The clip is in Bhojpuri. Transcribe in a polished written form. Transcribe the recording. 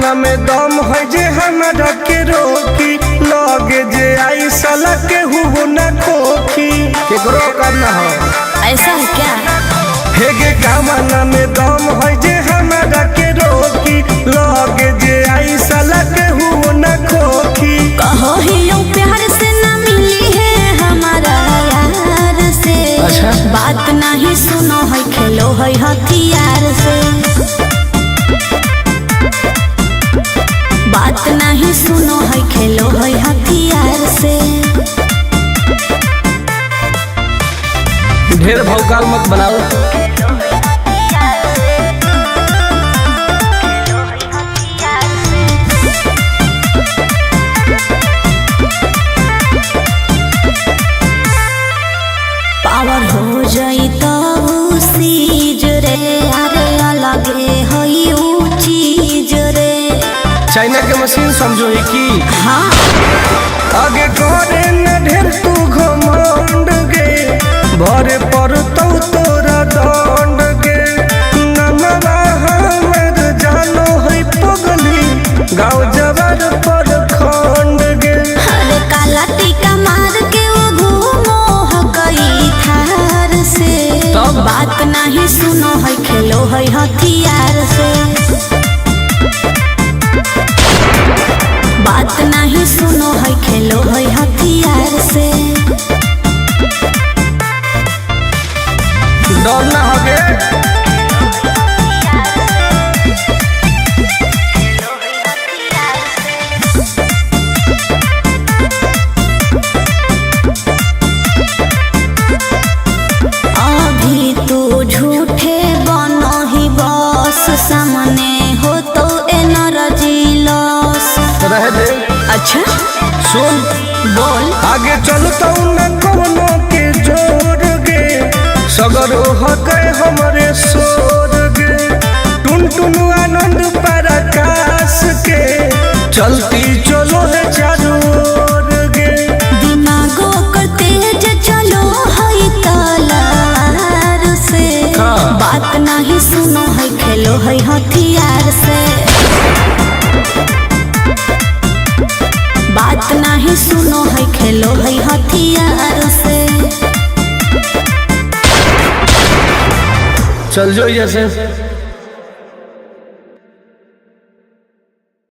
कामना में दम है जे हमरा के रोकी लगे जे आई साला के हु न खोखी केकरो करना हो ऐसा है क्या? हेगे कामना में दम है जे हमरा के रोकी लगे जे आई साला के हु न खोखी कहो ही यूं प्यार से ना मिली है हमारा यार से। अच्छा। बात नहीं सुनो है खेलो है हथियार से। बात नहीं सुनो है खेलो है हथियार से। ढेर भौकाल मत बनाओ। पावर हो जाई तो सीज रे अरे अलगे हई ऊ चीज रे। चाइना के मशीन समझो है की हाँ आगे करे न ढेर तू घमंड गे भरे पर तोरा दंड गे नमवा हमर जानो है पगली गाँव जवार पर खंड गे अरे काला टीका मार के वो घूमो हकई थार से। तब? बात नहीं सुनो है खेलो है हथियार से। बात नहीं सुनो है खेलो है हथियार से। डर ना होगे अभी तू झूठे बनो ही बस सामने हो तो एनर्जी लॉस। रह दे अच्छा सुन बोल। आगे चलता न कोनो के जोर गे सगर हके हमरे सोर गे टुन टुन आनंद पराकाश के चलती चलो है चारों ओर गे दिमागो कर तेज चलो है तलवार से। हाँ। बात नहीं सुनो है खेलो है हथियार से। बात नहीं सुनो है खेलो है हथियार से। चल जो जैसे